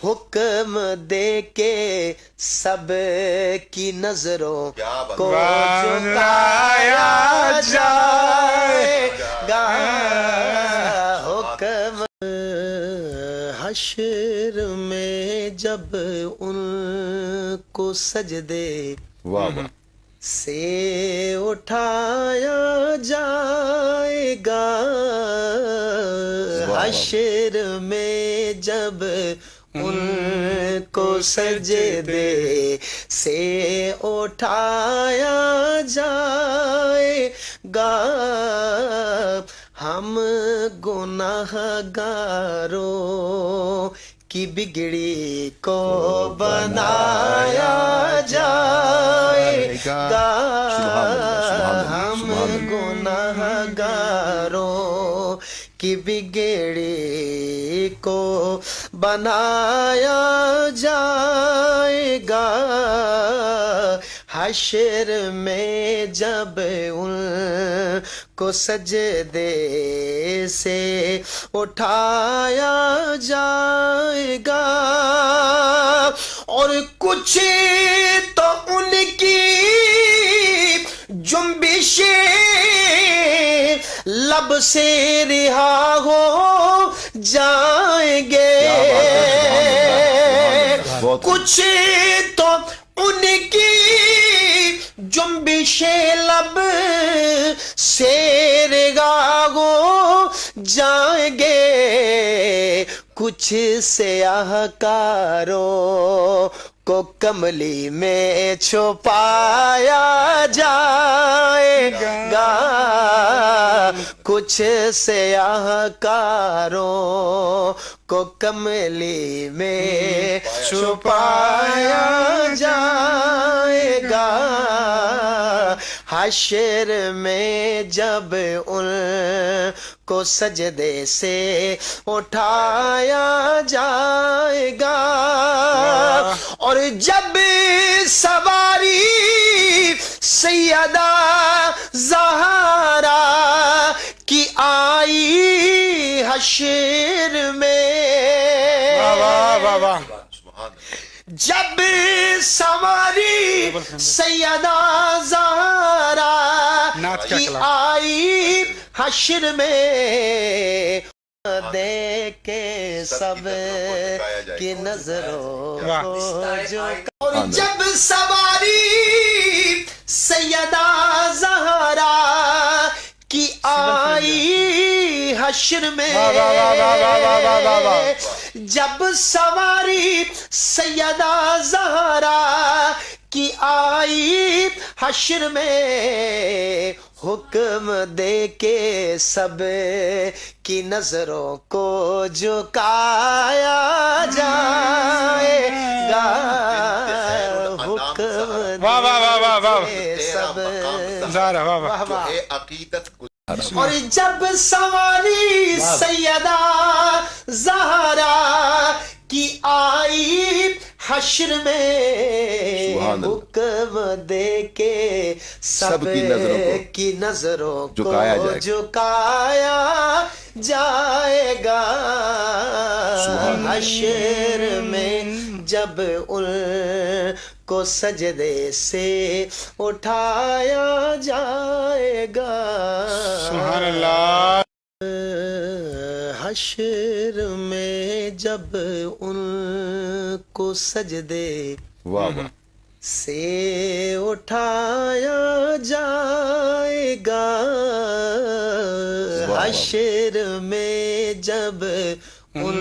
حکم دے کے سب کی نظروں کو جھکایا جائے گا، حکم حشر میں جب ان کو سجدے سے اٹھایا جائے گا، حشر میں جب ان کو سجدے سے اٹھایا جائے گا، ہم گناہ گاروں کی بگڑی کو بنایا جائے گا، ہم گناہ گاروں کی بگڑی کو بنایا جائے گا، حشر میں جب ان کو سجدے سے اٹھایا جائے گا، اور کچھ تو ان کی جنبشیں لب سے رہا ہو جائیں گے، کچھ تو ان کی جنبشیں لب سے رہا ہو جائیں گے، کچھ سیاہ کاروں کو کملی میں چھپایا جائے گا، کچھ سیاہ کاروں کو کملی میں چھپایا جائے گا، حشر میں جب ان کو سجدے سے اٹھایا جائے گا، اور جب سواری سیدہ زہرا کی آئی حشر میں، جب سواری سیدہ زہرا کی آئی حشر میں، دیکھ کے سب کی نظروں کو اور جب سواری سیدہ زہرا کی آئی حشر میں، جب سواری سیدہ زہرا کی آئی حشر میں، حکم دے کے سب کی نظروں کو جھکایا جائے گا، حکم دے کے سب اور جب سواری سیدہ زہرا کی آئی حشر میں، حکم دے کے سب کی نظروں کو جھکایا جائے گا، حشر میں جب ان کو سجدے سے اٹھایا جائے گا، سبحان اللہ، حشر میں جب ان کو سجدے سے اٹھایا جائے گا، حشر میں جب ان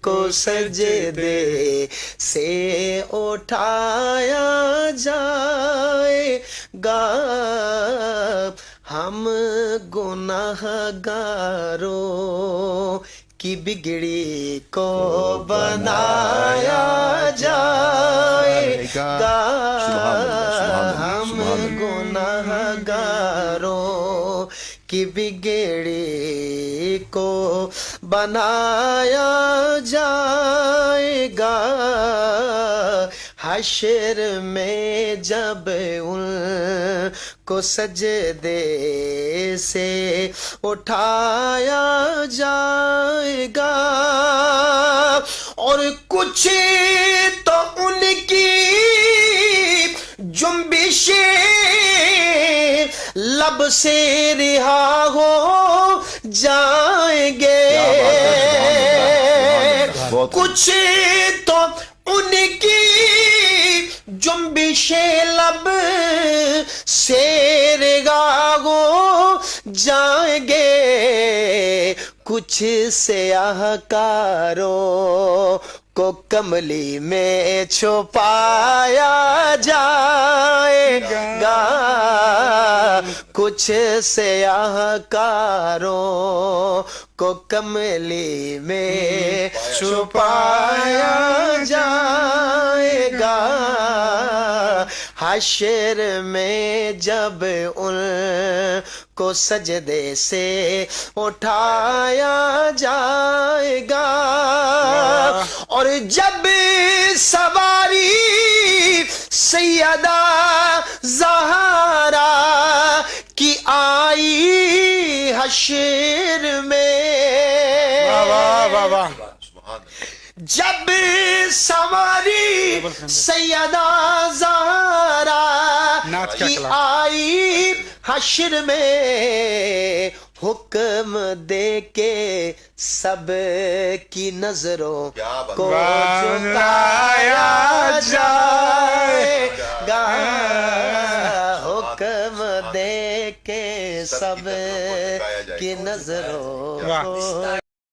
کو سجدے سے اٹھایا جائے گا، ہم گناہ گاروں کی بگڑی کو بنایا جائے گا، ہم گناہ گاروں کی بگڑی کو بنایا جائے گا، حشر میں جب ان کو سجدے سے اٹھایا جائے گا، اور کچھ تو ان کی جنبشیں لب سے رہا ہو جائیں گے، کچھ تو ان کی جنبشیں لب سے رہا ہو جائیں گے، کچھ سیاہ کاروں کو کملی میں چھپایا جائے گا، کچھ سیاہ کاروں کو کملی میں چھپایا جائے گا، حشر میں جب ان کو سجدے سے اٹھایا جائے گا، اور جب سواری سیدہ زہرا کی آئی حشر میں، جب سواری سیدہ زہرا کی آئی حشر میں، حکم دے کے سب کی نظروں کو جھکایا جائے گا، حکم دے کے سب کی نظروں کو